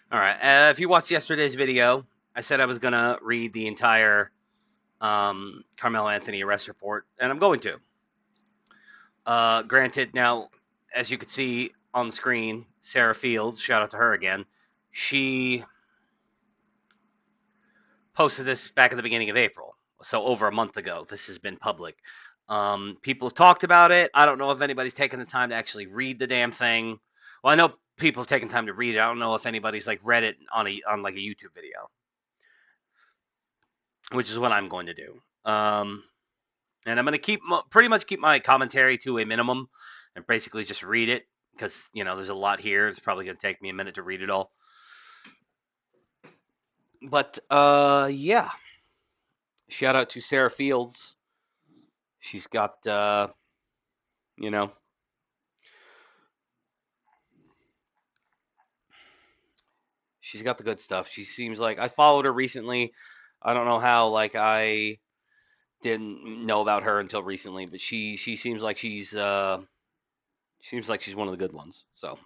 All right. If you watched yesterday's video, I said I was gonna read the entire Carmelo Anthony arrest report, and I'm going to. Granted, now as you can see on the screen, Sarah Fields, shout out to her again. She posted this back at the beginning of April, so over a month ago. This has been public. People have talked about it. I don't know if anybody's taken the time to actually read the damn thing. Well, I know people have taken time to read it. I don't know if anybody's like read it on like a YouTube video, which is what I'm going to do. And I'm going to pretty much keep my commentary to a minimum, and basically just read it because there's a lot here. It's probably going to take me a minute to read it all. But yeah, shout out to Sarah Fields. She's got you know she's got the good stuff. She seems like I followed her recently. I don't know how like I didn't know about her until recently, but she seems like she's one of the good ones. So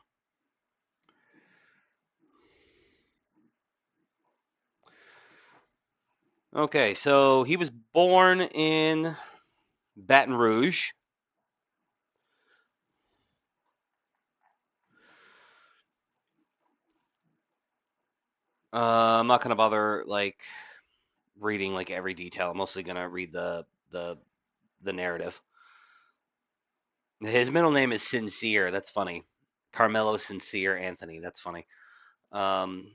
okay, so he was born in Baton Rouge. I'm not gonna bother like reading like every detail. I'm mostly gonna read the narrative. His middle name is Sincere. That's funny. Carmelo Sincere Anthony. That's funny. Um,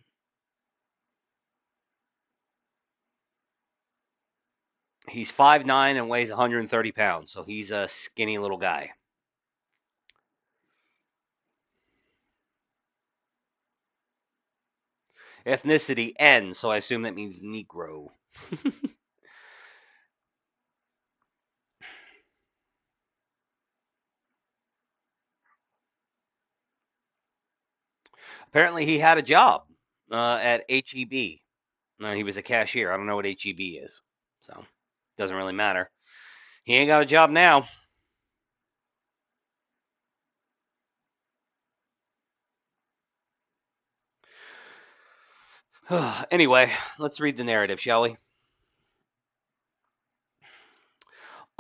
he's 5'9" and weighs 130 pounds, so he's a skinny little guy. Ethnicity N, so I assume that means Negro. Apparently, he had a job at HEB. No, he was a cashier. I don't know what HEB is, so doesn't really matter. He ain't got a job now. Anyway, let's read the narrative, shall we?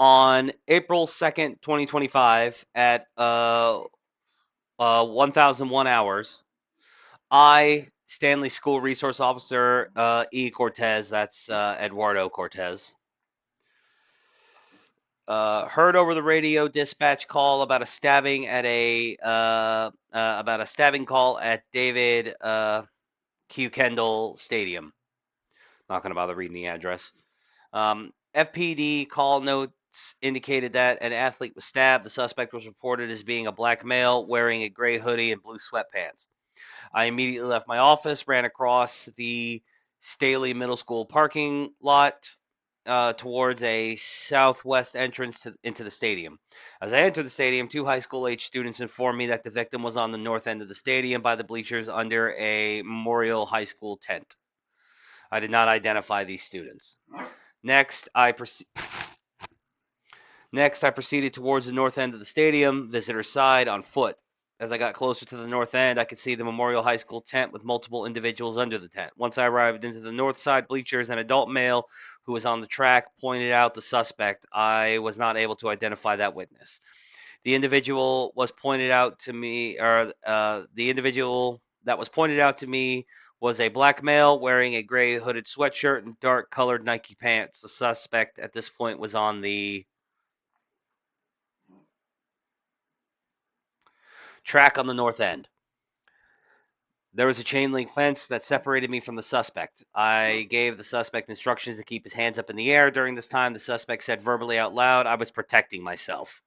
On April 2nd, 2025, at 1001 hours, I, Stanley School Resource Officer E. Cortez, that's Eduardo Cortez, heard over the radio dispatch call about a stabbing call at David Q. Kendall Stadium. Not going to bother reading the address. FPD call notes indicated that an athlete was stabbed. The suspect was reported as being a black male wearing a gray hoodie and blue sweatpants. I immediately left my office, ran across the Staley Middle School parking lot towards a southwest entrance into the stadium. As I entered the stadium, two high school age students informed me that the victim was on the north end of the stadium by the bleachers under a Memorial High School tent. I did not identify these students. Next, I proceeded towards the north end of the stadium, visitor side, on foot. As I got closer to the north end, I could see the Memorial High School tent with multiple individuals under the tent. Once I arrived into the north side bleachers, an adult male who was on the track pointed out the suspect. I was not able to identify that witness. The individual was pointed out to me, or the individual that was pointed out to me was a black male wearing a gray hooded sweatshirt and dark colored Nike pants. The suspect at this point was on the track on the north end. There was a chain link fence that separated me from the suspect. I gave the suspect instructions to keep his hands up in the air. During this time, the suspect said verbally out loud, I was protecting myself.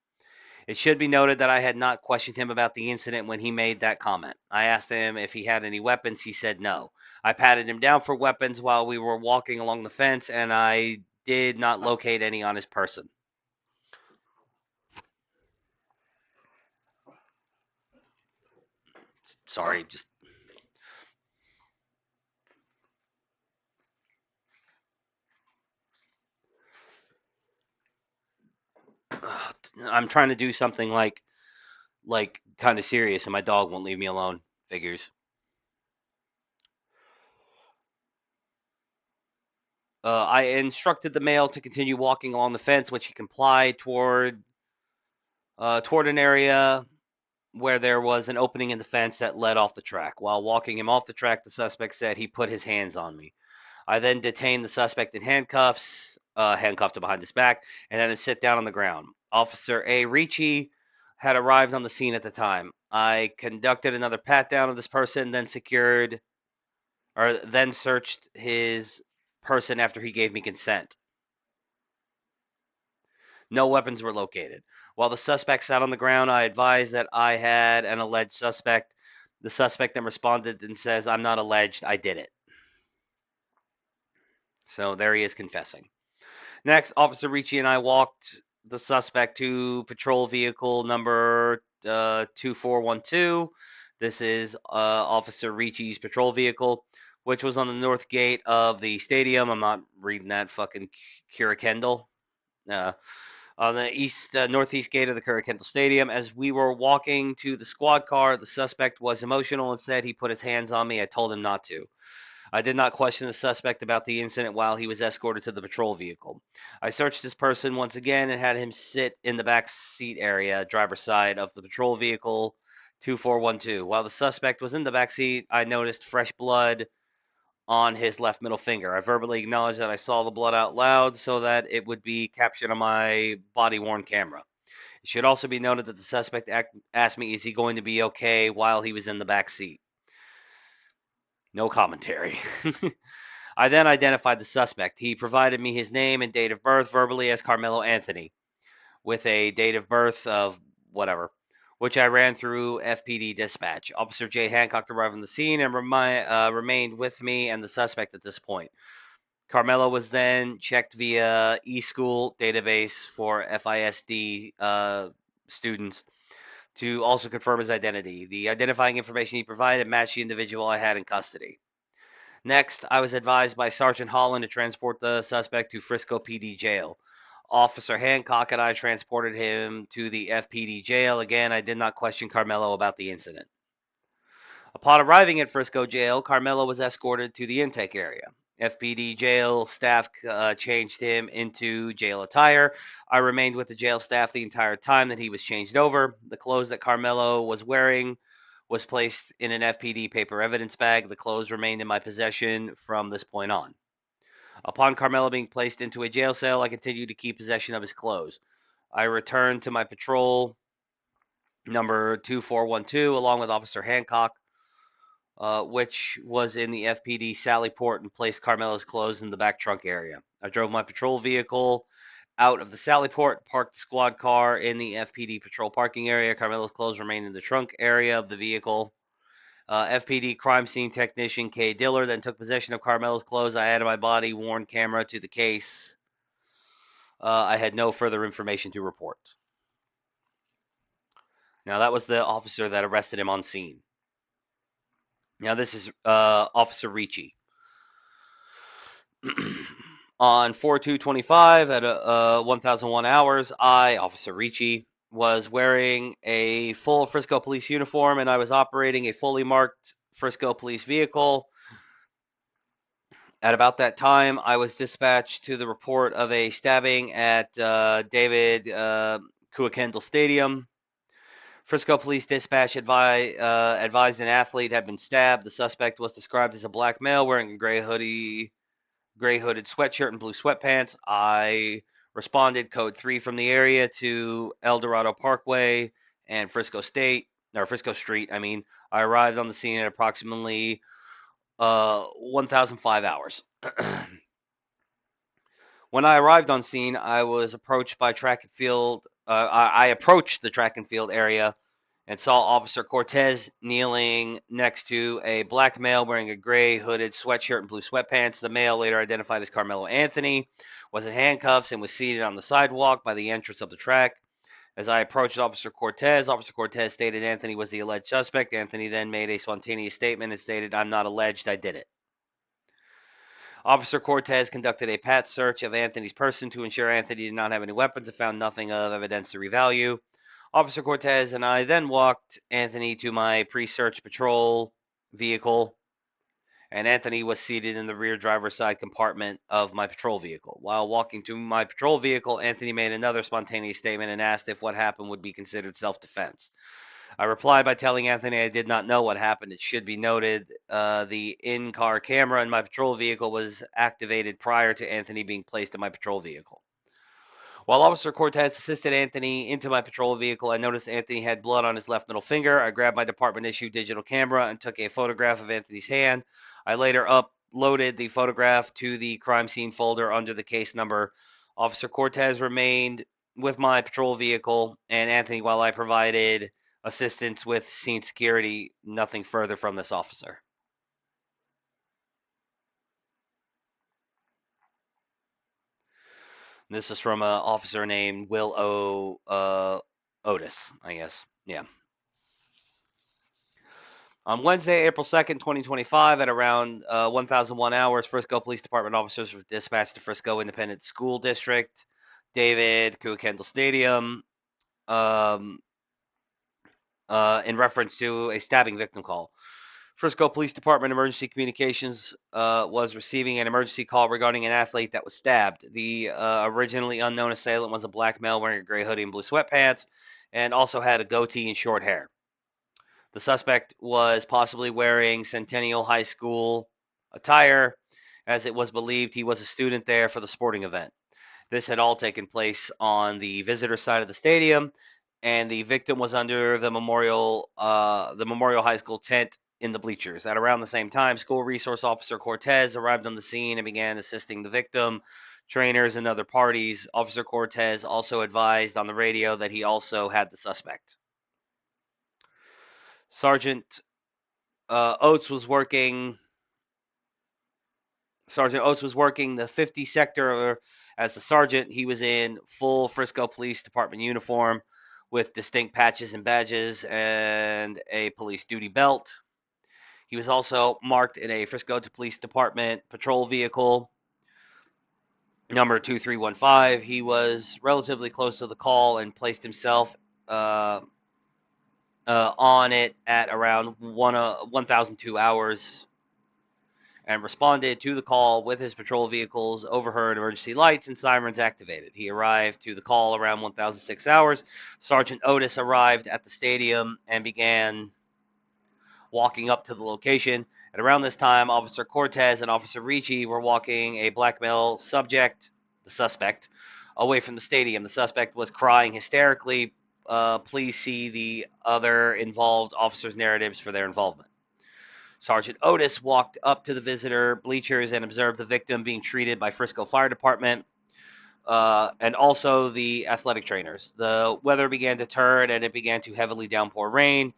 It should be noted that I had not questioned him about the incident when he made that comment. I asked him if he had any weapons. He said no. I patted him down for weapons while we were walking along the fence, and I did not locate any on his person. Sorry, just I'm trying to do something like kind of serious, and my dog won't leave me alone. Figures. I instructed the male to continue walking along the fence, which he complied toward an area where there was an opening in the fence that led off the track. While walking him off the track, the suspect said he put his hands on me. I then detained the suspect in handcuffs, handcuffed to behind his back, and had him sit down on the ground. Officer A. Ricci had arrived on the scene at the time. I conducted another pat down of this person, then searched his person after he gave me consent. No weapons were located. While the suspect sat on the ground, I advised that I had an alleged suspect. The suspect then responded and says, "I'm not alleged, I did it." So there he is confessing. Next, Officer Ricci and I walked the suspect to patrol vehicle number 2412. This is Officer Ricci's patrol vehicle, which was on the north gate of the stadium. I'm not reading that fucking Kendall. On the northeast gate of the Kendall Stadium. As we were walking to the squad car, the suspect was emotional and said he put his hands on me. I told him not to. I did not question the suspect about the incident while he was escorted to the patrol vehicle. I searched this person once again and had him sit in the back seat area, driver's side of the patrol vehicle 2412. While the suspect was in the back seat, I noticed fresh blood on his left middle finger. I verbally acknowledged that I saw the blood out loud so that it would be captured on my body-worn camera. It should also be noted that the suspect asked me, "Is he going to be okay?" while he was in the back seat. No commentary. I then identified the suspect. He provided me his name and date of birth verbally as Karmelo Anthony, with a date of birth of whatever, which I ran through FPD dispatch. Officer J. Hancock arrived on the scene and remained with me and the suspect at this point. Carmelo was then checked via eSchool database for FISD students to also confirm his identity. The identifying information he provided matched the individual I had in custody. Next, I was advised by Sergeant Holland to transport the suspect to Frisco PD jail. Officer Hancock and I transported him to the FPD jail. Again, I did not question Carmelo about the incident. Upon arriving at Frisco jail, Carmelo was escorted to the intake area. FPD jail staff changed him into jail attire. I remained with the jail staff the entire time that he was changed over. The clothes that Carmelo was wearing was placed in an FPD paper evidence bag. The clothes remained in my possession from this point on. Upon Carmelo being placed into a jail cell, I continued to keep possession of his clothes. I returned to my patrol number 2412 along with Officer Hancock, which was in the FPD Sally Port, and placed Carmelo's clothes in the back trunk area. I drove my patrol vehicle out of the Sally Port, parked the squad car in the FPD patrol parking area. Carmelo's clothes remained in the trunk area of the vehicle. FPD crime scene technician Kay Diller then took possession of Carmelo's clothes. I added my body-worn camera to the case. I had no further information to report. Now, that was the officer that arrested him on scene. Now, this is Officer Ricci. On 4/2/25 at 1001 hours, I, Officer Ricci, was wearing a full Frisco police uniform and I was operating a fully marked Frisco police vehicle. At about that time, I was dispatched to the report of a stabbing at David Kendall Stadium. Frisco Police Dispatch advised an athlete had been stabbed. The suspect was described as a black male wearing a gray hooded sweatshirt and blue sweatpants. I responded code 3 from the area to El Dorado Parkway and Frisco Street. I arrived on the scene at approximately 1005 hours. When I arrived on scene, I was approached by track and field. I approached the track and field area and saw Officer Cortez kneeling next to a black male wearing a gray hooded sweatshirt and blue sweatpants. The male, later identified as Karmelo Anthony, was in handcuffs and was seated on the sidewalk by the entrance of the track. As I approached Officer Cortez stated Anthony was the alleged suspect. Anthony then made a spontaneous statement and stated, "I'm not alleged, I did it." Officer Cortez conducted a pat search of Anthony's person to ensure Anthony did not have any weapons and found nothing of evidentiary value. Officer Cortez and I then walked Anthony to my pre-search patrol vehicle and Anthony was seated in the rear driver's side compartment of my patrol vehicle. While walking to my patrol vehicle, Anthony made another spontaneous statement and asked if what happened would be considered self-defense. I replied by telling Anthony I did not know what happened. It should be noted the in-car camera in my patrol vehicle was activated prior to Anthony being placed in my patrol vehicle. While Officer Cortez assisted Anthony into my patrol vehicle, I noticed Anthony had blood on his left middle finger. I grabbed my department-issued digital camera and took a photograph of Anthony's hand. I later uploaded the photograph to the crime scene folder under the case number. Officer Cortez remained with my patrol vehicle and Anthony while I provided assistance with scene security. Nothing further from this officer. This is from an officer named Will Otis, I guess. Yeah. On Wednesday, April 2nd, 2025, at around 1001 hours, Frisco Police Department officers were dispatched to Frisco Independent School District, David Kendall Stadium, um, in reference to a stabbing victim call. Frisco Police Department Emergency Communications was receiving an emergency call regarding an athlete that was stabbed. The originally unknown assailant was a black male wearing a gray hoodie and blue sweatpants and also had a goatee and short hair. The suspect was possibly wearing Centennial High School attire, as it was believed he was a student there for the sporting event. This had all taken place on the visitor side of the stadium, and the victim was under the Memorial High School tent in the bleachers. At around the same time, School Resource Officer Cortez arrived on the scene and began assisting the victim, trainers, and other parties. Officer Cortez also advised on the radio that he also had the suspect. Sergeant Oates was working. Sergeant Oates was working the 50 sector as the sergeant. He was in full Frisco Police Department uniform with distinct patches and badges and a police duty belt. He was also marked in a Frisco Police Department patrol vehicle, number 2315. He was relatively close to the call and placed himself on it at around 1002 hours and responded to the call with his patrol vehicles, overheard emergency lights and sirens activated. He arrived to the call around 1006 hours. Sergeant Otis arrived at the stadium and began walking up to the location. At around this time, Officer Cortez and Officer Ricci were walking a black male suspect, away from the stadium. The suspect was crying hysterically. Please see the other involved officers' narratives for their involvement. Sergeant Otis walked up to the visitor bleachers and observed the victim being treated by Frisco Fire Department and also the athletic trainers. The weather began to turn and it began to heavily downpour rain.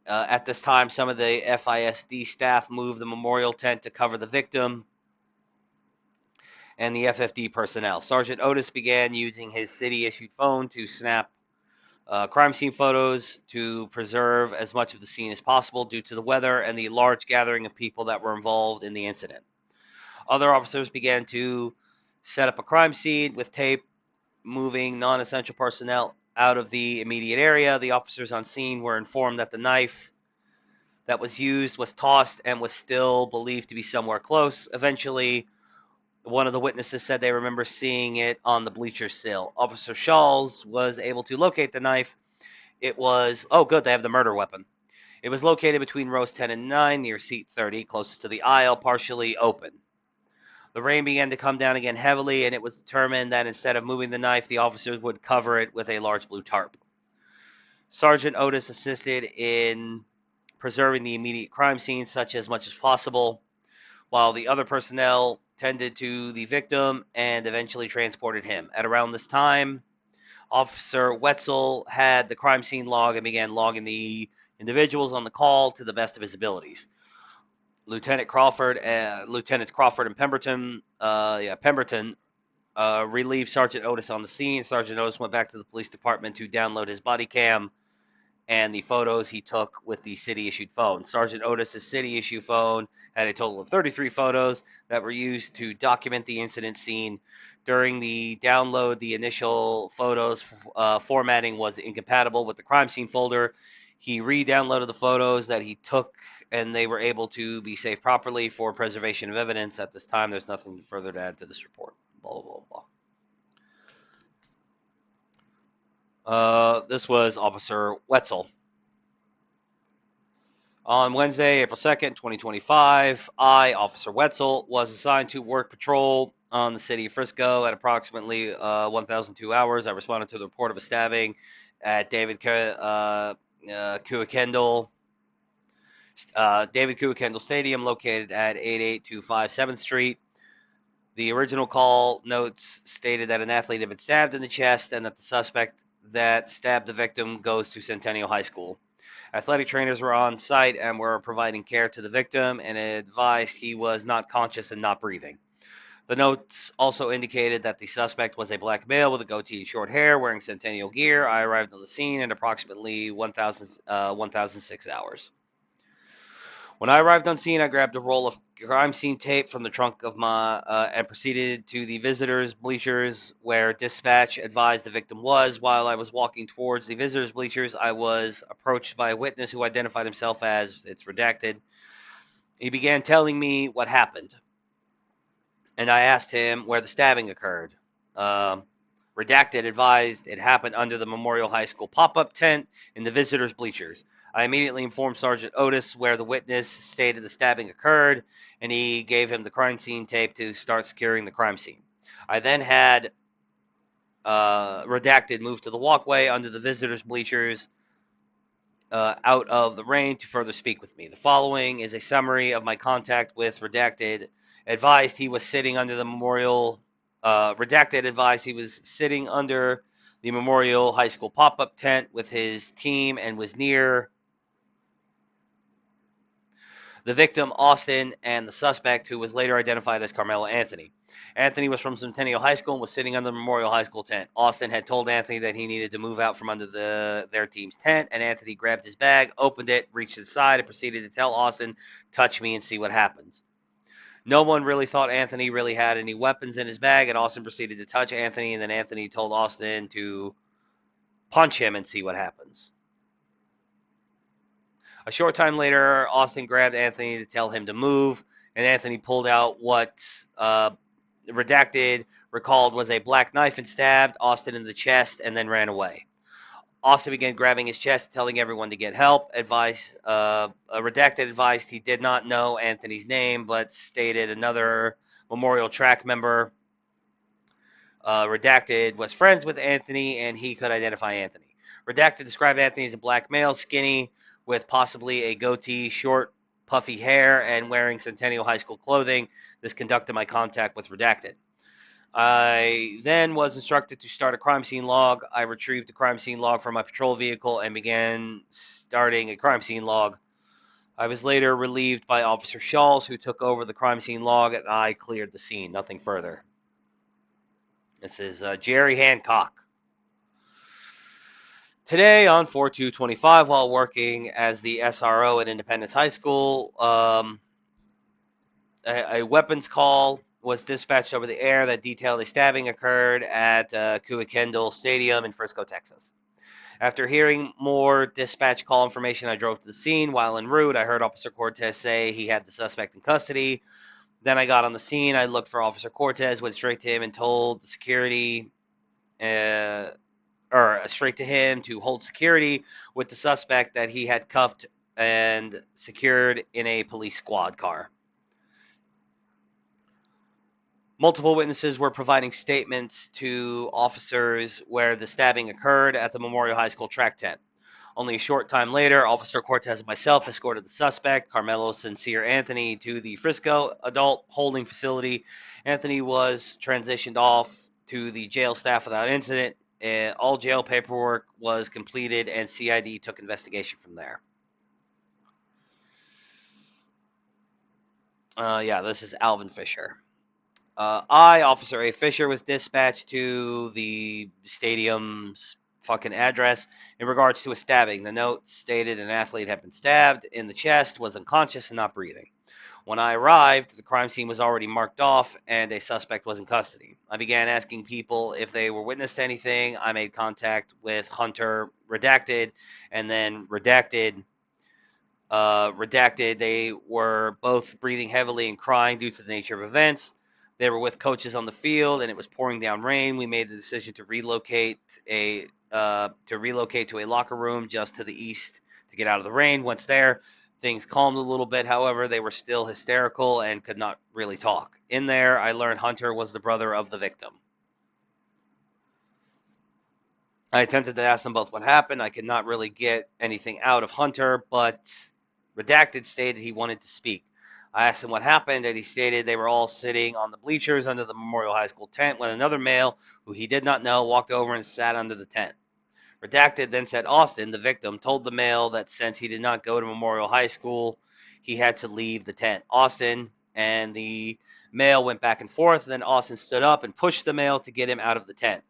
At this time, some of the FISD staff moved the memorial tent to cover the victim and the FFD personnel. Sergeant Otis began using his city-issued phone to snap crime scene photos to preserve as much of the scene as possible due to the weather and the large gathering of people that were involved in the incident. Other officers began to set up a crime scene with tape, moving non-essential personnel out of the immediate area. The officers on scene were informed that the knife that was used was tossed and was still believed to be somewhere close. Eventually, one of the witnesses said they remember seeing it on the bleacher sill. Officer Shawls was able to locate the knife. It was, oh good, they have the murder weapon. It was located between rows 10 and 9 near seat 30, closest to the aisle, partially open. The rain began to come down again heavily, and it was determined that instead of moving the knife, the officers would cover it with a large blue tarp. Sergeant Otis assisted in preserving the immediate crime scene as much as possible, while the other personnel tended to the victim and eventually transported him. At around this time, Officer Wetzel had the crime scene log and began logging the individuals on the call to the best of his abilities. Lieutenants Crawford and Pemberton relieved Sergeant Otis on the scene. Sergeant Otis went back to the police department to download his body cam and the photos he took with the city-issued phone. Sergeant Otis' city-issued phone had a total of 33 photos that were used to document the incident scene. During the download, the initial photos formatting was incompatible with the crime scene folder. He re-downloaded the photos that he took, and they were able to be saved properly for preservation of evidence. At this time, there's nothing further to add to this report. Blah, blah, blah. This was Officer Wetzel. On Wednesday, April 2nd, 2025, I, Officer Wetzel, was assigned to work patrol on the city of Frisco at approximately 1,002 hours. I responded to the report of a stabbing at David Kuykendall Stadium, located at 8825 7th Street. The original call notes stated that an athlete had been stabbed in the chest and that the suspect that stabbed the victim goes to Centennial High School. Athletic trainers were on site and were providing care to the victim and advised he was not conscious and not breathing. The notes also indicated that the suspect was a black male with a goatee and short hair wearing Centennial gear. I arrived on the scene at approximately 1006 hours. When I arrived on scene, I grabbed a roll of crime scene tape from the trunk of my and proceeded to the visitors' bleachers where dispatch advised the victim was. While I was walking towards the visitors' bleachers, I was approached by a witness who identified himself as, it's redacted. He began telling me what happened, and I asked him where the stabbing occurred. Redacted advised it happened under the Memorial High School pop-up tent in the visitors' bleachers. I immediately informed Sergeant Otis where the witness stated the stabbing occurred, and he gave him the crime scene tape to start securing the crime scene. I then had Redacted move to the walkway under the visitors' bleachers out of the rain to further speak with me. The following is a summary of my contact with Redacted. Advised he was sitting under the Memorial. Redacted advised he was sitting under the Memorial High School pop-up tent with his team and was near the victim, Austin, and the suspect, who was later identified as Karmelo Anthony. Anthony was from Centennial High School and was sitting under the Memorial High School tent. Austin had told Anthony that he needed to move out from under their team's tent, and Anthony grabbed his bag, opened it, reached inside, and proceeded to tell Austin, touch me and see what happens. No one really thought Anthony really had any weapons in his bag, and Austin proceeded to touch Anthony, and then Anthony told Austin to punch him and see what happens. A short time later, Austin grabbed Anthony to tell him to move, and Anthony pulled out what Redacted recalled was a black knife and stabbed Austin in the chest and then ran away. Austin began grabbing his chest, telling everyone to get help. Redacted advised he did not know Anthony's name, but stated another Memorial track member, Redacted, was friends with Anthony and he could identify Anthony. Redacted described Anthony as a black male, skinny, with possibly a goatee, short, puffy hair, and wearing Centennial High School clothing. This conducted my contact with Redacted. I then was instructed to start a crime scene log. I retrieved the crime scene log from my patrol vehicle and began starting a crime scene log. I was later relieved by Officer Shawls, who took over the crime scene log, and I cleared the scene. Nothing further. This is Jerry Hancock. Today on 4/2/25, while working as the SRO at Independence High School, a weapons call was dispatched over the air that detailed a stabbing occurred at Kuykendall Stadium in Frisco, Texas. After hearing more dispatch call information, I drove to the scene. While en route, I heard Officer Cortez say he had the suspect in custody. Then I got on the scene. I looked for Officer Cortez, went straight to him and told the security, straight to him to hold security with the suspect that he had cuffed and secured in a police squad car. Multiple witnesses were providing statements to officers where the stabbing occurred at the Memorial High School track tent. Only a short time later, Officer Cortez and myself escorted the suspect, Karmelo Sincere Anthony, to the Frisco Adult Holding Facility. Anthony was transitioned off to the jail staff without incident. All jail paperwork was completed, and CID took investigation from there. This is Alvin Fisher. I, Officer A. Fisher, was dispatched to the stadium's fucking address in regards to a stabbing. The note stated an athlete had been stabbed in the chest, was unconscious, and not breathing. When I arrived, the crime scene was already marked off, and a suspect was in custody. I began asking people if they were witness to anything. I made contact with Hunter redacted, and then redacted. Redacted. They were both breathing heavily and crying due to the nature of events. They were with coaches on the field, and it was pouring down rain. We made the decision to relocate to a locker room just to the east to get out of the rain. Once there, things calmed a little bit. However, they were still hysterical and could not really talk. In there, I learned Hunter was the brother of the victim. I attempted to ask them both what happened. I could not really get anything out of Hunter, but Redacted stated he wanted to speak. I asked him what happened, and he stated they were all sitting on the bleachers under the Memorial High School tent when another male, who he did not know, walked over and sat under the tent. Redacted then said Austin, the victim, told the male that since he did not go to Memorial High School, he had to leave the tent. Austin and the male went back and forth, then Austin stood up and pushed the male to get him out of the tent.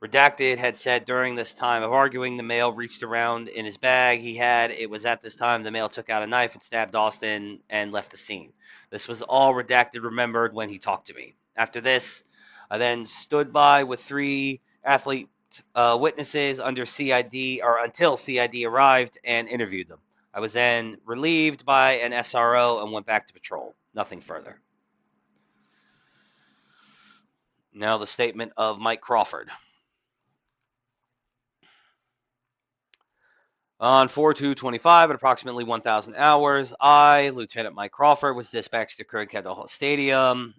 Redacted had said during this time of arguing, the male reached around in his bag he had. It was at this time the male took out a knife and stabbed Austin and left the scene. This was all Redacted remembered when he talked to me. After this, I then stood by with three athlete witnesses under CID or until CID arrived and interviewed them. I was then relieved by an SRO and went back to patrol. Nothing further. Now the statement of Mike Crawford. On 4/2/25 at approximately 1,000 hours, I, Lieutenant Mike Crawford, was dispatched to Kirk Kendall Stadium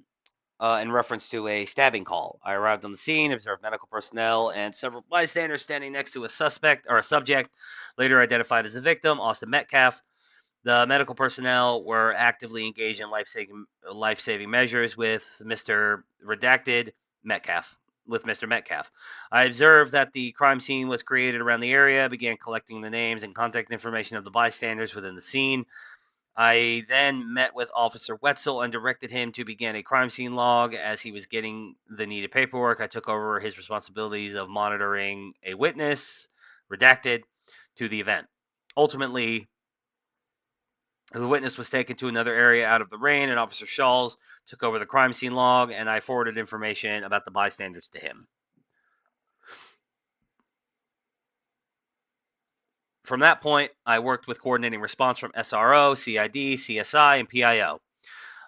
in reference to a stabbing call. I arrived on the scene, observed medical personnel and several bystanders standing next to a suspect or a subject, later identified as the victim, Austin Metcalf. The medical personnel were actively engaged in life-saving measures with Mr. Redacted Metcalf. With Mr. Metcalf, I observed that the crime scene was created around the area, began collecting the names and contact information of the bystanders within the scene. I then met with Officer Wetzel and directed him to begin a crime scene log. As he was getting the needed paperwork, I took over his responsibilities of monitoring a witness, redacted, to the event. Ultimately, the witness was taken to another area out of the rain, and Officer Shawls took over the crime scene log, and I forwarded information about the bystanders to him. From that point, I worked with coordinating response from SRO, CID, CSI, and PIO.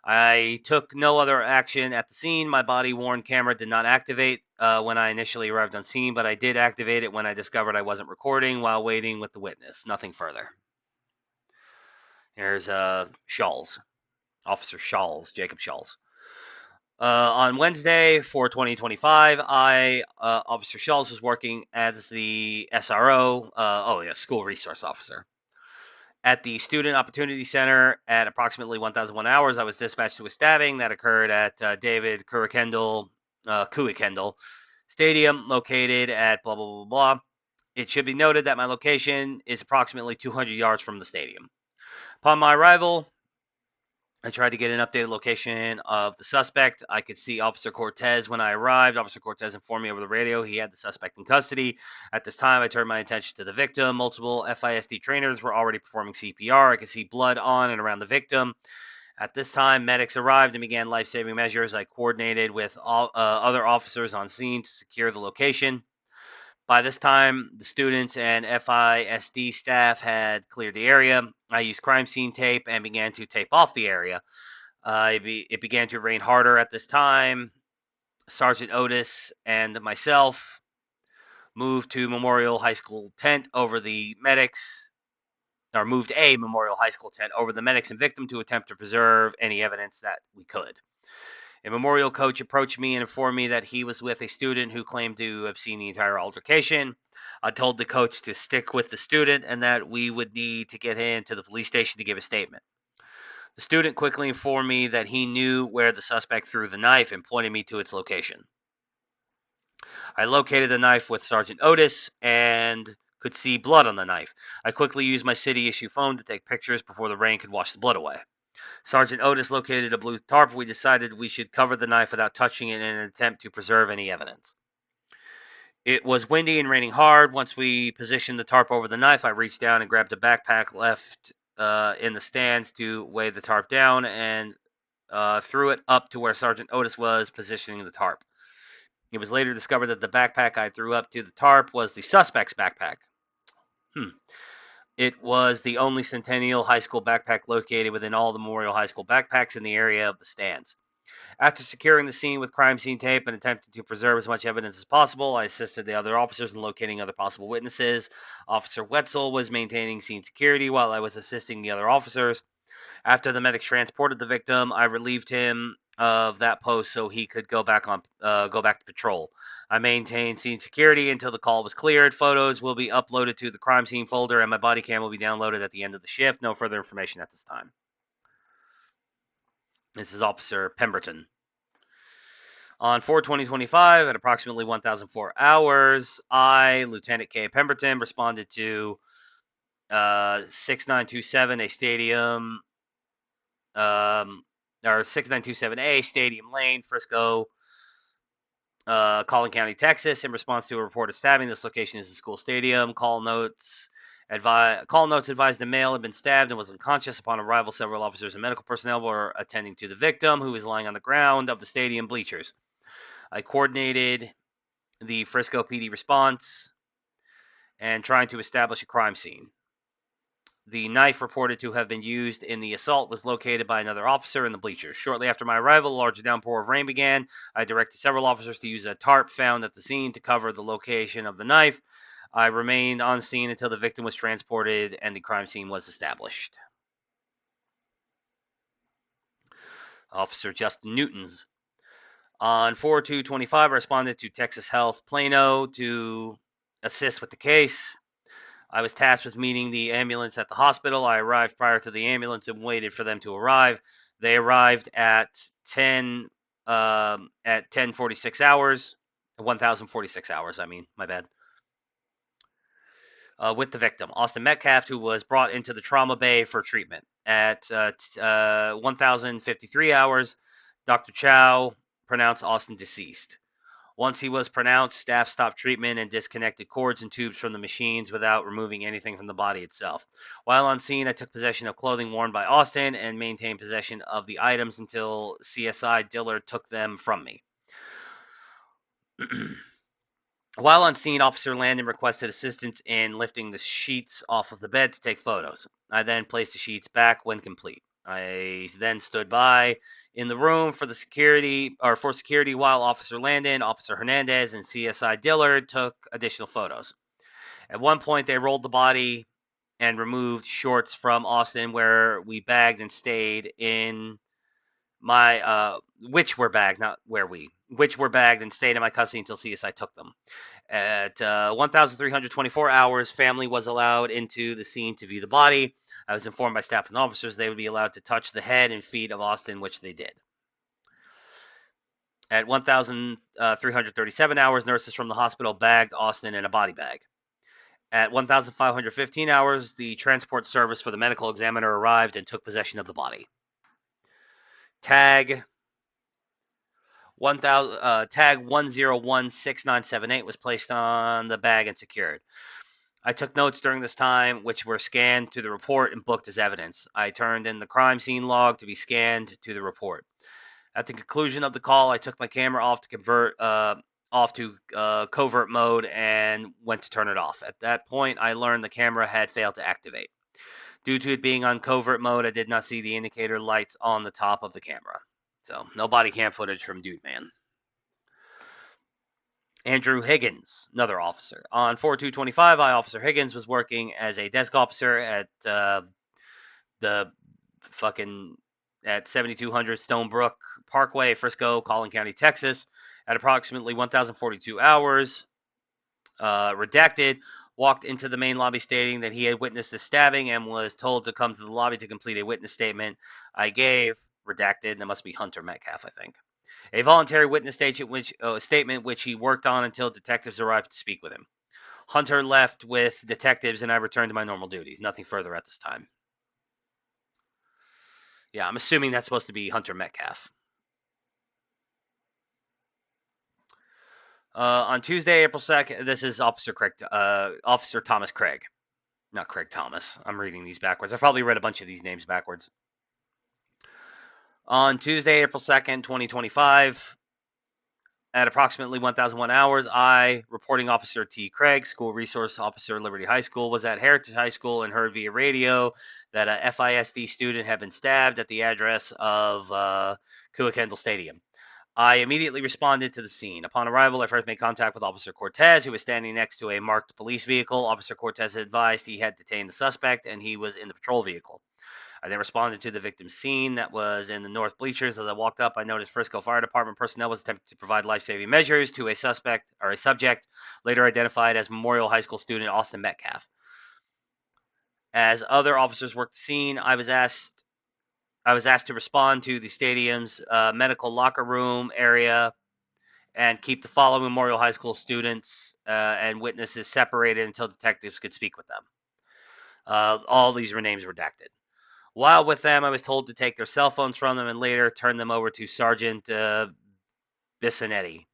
I took no other action at the scene. My body-worn camera did not activate when I initially arrived on scene, but I did activate it when I discovered I wasn't recording while waiting with the witness. Nothing further. Here's Shawls, Officer Shawls, Jacob Shawls. On Wednesday for 2025, Officer Shawls, was working as the SRO, school resource officer. At the Student Opportunity Center at approximately 1,001 hours, I was dispatched to a stabbing that occurred at David Kuykendall Stadium, located at blah, blah, blah, blah. It should be noted that my location is approximately 200 yards from the stadium. Upon my arrival, I tried to get an updated location of the suspect. I could see Officer Cortez when I arrived. Officer Cortez informed me over the radio he had the suspect in custody. At this time, I turned my attention to the victim. Multiple FISD trainers were already performing CPR. I could see blood on and around the victim. At this time, medics arrived and began life-saving measures. I coordinated with other officers on scene to secure the location. By this time, the students and FISD staff had cleared the area. I used crime scene tape and began to tape off the area. It began to rain harder at this time. Sergeant Otis and myself moved to Memorial High School tent over the medics, or moved a Memorial High School tent over the medics and victim to attempt to preserve any evidence that we could. A Memorial coach approached me and informed me that he was with a student who claimed to have seen the entire altercation. I told the coach to stick with the student and that we would need to get him to the police station to give a statement. The student quickly informed me that he knew where the suspect threw the knife and pointed me to its location. I located the knife with Sergeant Otis and could see blood on the knife. I quickly used my city issue phone to take pictures before the rain could wash the blood away. Sergeant Otis located a blue tarp. We decided we should cover the knife without touching it in an attempt to preserve any evidence. It was windy and raining hard. Once we positioned the tarp over the knife, I reached down and grabbed a backpack left in the stands to weigh the tarp down and threw it up to where Sergeant Otis was positioning the tarp. It was later discovered that the backpack I threw up to the tarp was the suspect's backpack. It was the only Centennial High School backpack located within all the Memorial High School backpacks in the area of the stands. After securing the scene with crime scene tape and attempting to preserve as much evidence as possible, I assisted the other officers in locating other possible witnesses. Officer Wetzel was maintaining scene security while I was assisting the other officers. After the medics transported the victim, I relieved him of that post so he could go back to patrol. I maintained scene security until the call was cleared. Photos will be uploaded to the crime scene folder, and my body cam will be downloaded at the end of the shift. No further information at this time. This is Officer Pemberton. On 4/20/25, at approximately 1,004 hours, I, Lieutenant K. Pemberton, responded to 6927, a stadium, or 6927A, Stadium Lane, Frisco, Collin County, Texas, in response to a reported stabbing. This location is a school stadium. Call notes advised the male had been stabbed and was unconscious. Upon arrival, several officers and medical personnel were attending to the victim, who was lying on the ground of the stadium bleachers. I coordinated the Frisco PD response and trying to establish a crime scene. The knife reported to have been used in the assault was located by another officer in the bleachers. Shortly after my arrival, a large downpour of rain began. I directed several officers to use a tarp found at the scene to cover the location of the knife. I remained on scene until the victim was transported and the crime scene was established. Officer Justin Newtons. On 4/2/25, I responded to Texas Health Plano to assist with the case. I was tasked with meeting the ambulance at the hospital. I arrived prior to the ambulance and waited for them to arrive. They arrived at 10:46 hours, 1,046 hours. I mean, my bad. With the victim, Austin Metcalf, who was brought into the trauma bay for treatment at 1,053 hours. Dr. Chow pronounced Austin deceased. Once he was pronounced, staff stopped treatment and disconnected cords and tubes from the machines without removing anything from the body itself. While on scene, I took possession of clothing worn by Austin and maintained possession of the items until CSI Dillard took them from me. While on scene, Officer Landon requested assistance in lifting the sheets off of the bed to take photos. I then placed the sheets back when complete. I then stood by in the room for security while Officer Landon, Officer Hernandez, and CSI Dillard took additional photos. At one point, they rolled the body and removed shorts from Austin, where we bagged and stayed in my which were bagged, not where we, which were bagged and stayed in my custody until CSI took them. At 1,324 hours, family was allowed into the scene to view the body. I was informed by staff and officers they would be allowed to touch the head and feet of Austin, which they did. At 1,337 hours, nurses from the hospital bagged Austin in a body bag. At 1,515 hours, the transport service for the medical examiner arrived and took possession of the body. Tag 1016978 was placed on the bag and secured. I took notes during this time, which were scanned to the report and booked as evidence. I turned in the crime scene log to be scanned to the report. At the conclusion of the call, I took my camera off to covert mode and went to turn it off. At that point, I learned the camera had failed to activate. Due to it being on covert mode, I did not see the indicator lights on the top of the camera. So, no body cam footage from Dude Man. Andrew Higgins, another officer. On 4/2/25, Officer Higgins was working as a desk officer at the fucking at 7200 Stonebrook Parkway, Frisco, Collin County, Texas, at approximately 1,042 hours. Redacted walked into the main lobby stating that he had witnessed the stabbing and was told to come to the lobby to complete a witness statement. I gave redacted. That must be Hunter Metcalf, I think. A voluntary witness statement which he worked on until detectives arrived to speak with him. Hunter left with detectives and I returned to my normal duties. Nothing further at this time. Yeah, I'm assuming that's supposed to be Hunter Metcalf. On Tuesday, April 2nd, this is Officer Thomas Craig. Not Craig Thomas. I'm reading these backwards. I've probably read a bunch of these names backwards. On Tuesday, April 2nd, 2025, At approximately 1001 hours, I, reporting officer T. Craig, school resource officer, Liberty High School, was at Heritage High School and heard via radio that a FISD student had been stabbed at the address of Kendall Stadium. I immediately responded to the scene. Upon arrival, I first made contact with Officer Cortez, who was standing next to a marked police vehicle. Officer Cortez advised he had detained the suspect and he was in the patrol vehicle. I then responded to the victim's scene that was in the north bleachers. As I walked up, I noticed Frisco Fire Department personnel was attempting to provide life-saving measures to a suspect or a subject later identified as Memorial High School student Austin Metcalf. As other officers worked the scene, I was asked to respond to the stadium's medical locker room area and keep the following Memorial High School students and witnesses separated until detectives could speak with them. All these were names redacted. While with them, I was told to take their cell phones from them and later turn them over to Sergeant Bisonetti.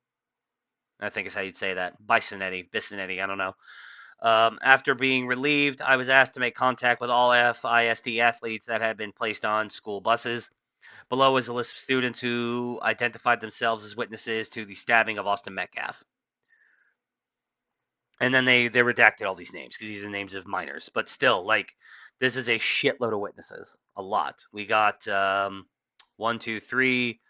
I think is how you'd say that. Bisonetti, I don't know. After being relieved, I was asked to make contact with all FISD athletes that had been placed on school buses. Below is a list of students who identified themselves as witnesses to the stabbing of Austin Metcalf. And then they redacted all these names because these are names of minors. But still, like, this is a shitload of witnesses. A lot. We got 1, 2, 3,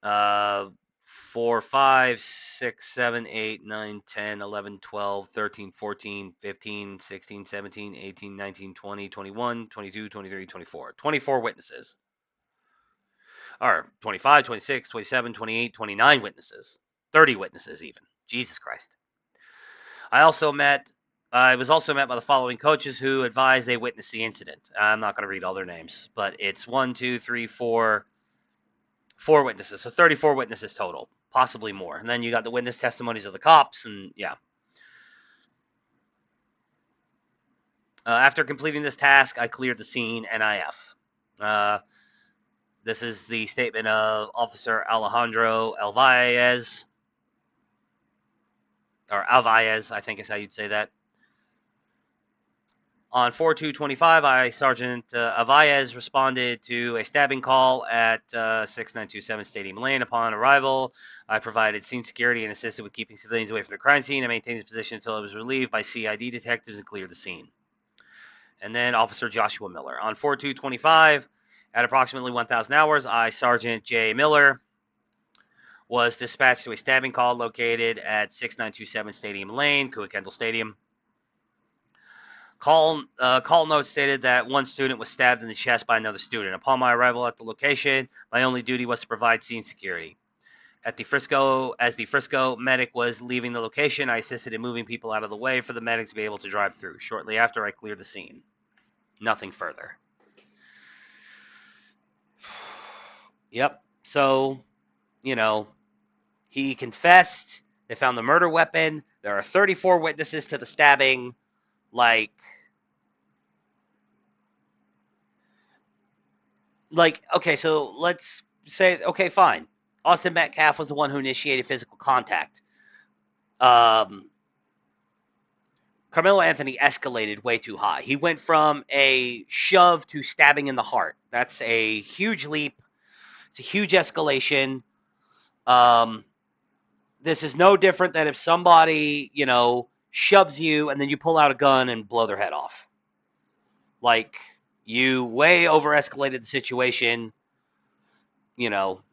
4, 5, 6, 7, 8, 9, 10, 11, 12, 13, 14, 15, 16, 17, 18, 19, 20, 21, 22, 23, 24. 24 witnesses. Or 25, 26, 27, 28, 29 witnesses. 30 witnesses even. Jesus Christ. I was also met by the following coaches who advised they witnessed the incident. I'm not going to read all their names, but it's 1, 2, 3, 4 witnesses. So 34 witnesses total, possibly more. And then you got the witness testimonies of the cops, and yeah. After completing this task, I cleared the scene NIF. This is the statement of Officer Alejandro Alvarez, or Alvarez, I think is how you'd say that. On 4/2/25, Sergeant Alvarez responded to a stabbing call at 6927 Stadium Lane. Upon arrival, I provided scene security and assisted with keeping civilians away from the crime scene. I maintained his position until I was relieved by CID detectives and cleared the scene. And then Officer Joshua Miller. On 4/2/25, at approximately 1000 hours, Sergeant J. Miller, was dispatched to a stabbing call located at 6927 Stadium Lane, Kendall Stadium. Call note stated that one student was stabbed in the chest by another student. Upon my arrival at the location, my only duty was to provide scene security. As the Frisco medic was leaving the location, I assisted in moving people out of the way for the medic to be able to drive through. Shortly after, I cleared the scene. Nothing further. Yep. So, he confessed. They found the murder weapon. There are 34 witnesses to the stabbing. Okay, so let's say, okay, fine. Austin Metcalf was the one who initiated physical contact. Karmelo Anthony escalated way too high. He went from a shove to stabbing in the heart. That's a huge leap. It's a huge escalation. This is no different than if somebody, shoves you and then you pull out a gun and blow their head off. Like, you way over escalated the situation, Now,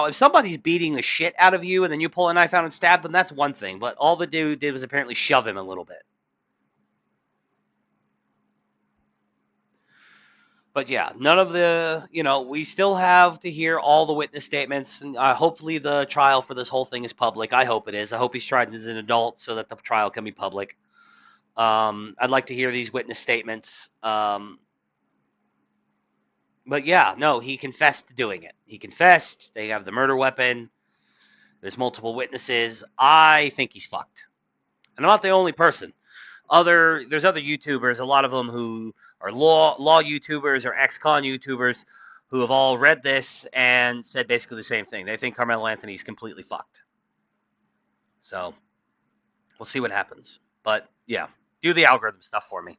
if somebody's beating the shit out of you and then you pull a knife out and stab them, that's one thing. But all the dude did was apparently shove him a little bit. But yeah, none of the, we still have to hear all the witness statements. And hopefully the trial for this whole thing is public. I hope it is. I hope he's tried as an adult so that the trial can be public. I'd like to hear these witness statements. But yeah, no, he confessed to doing it. He confessed. They have the murder weapon. There's multiple witnesses. I think he's fucked. And I'm not the only person. There's other YouTubers, a lot of them who are law YouTubers or ex-con YouTubers who have all read this and said basically the same thing. They think Karmelo Anthony is completely fucked. So we'll see what happens. But yeah, do the algorithm stuff for me.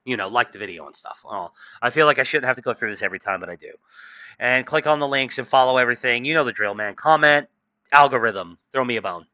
like the video and stuff. Oh, I feel like I shouldn't have to go through this every time, but I do. And click on the links and follow everything. You know the drill, man. Comment, algorithm, throw me a bone.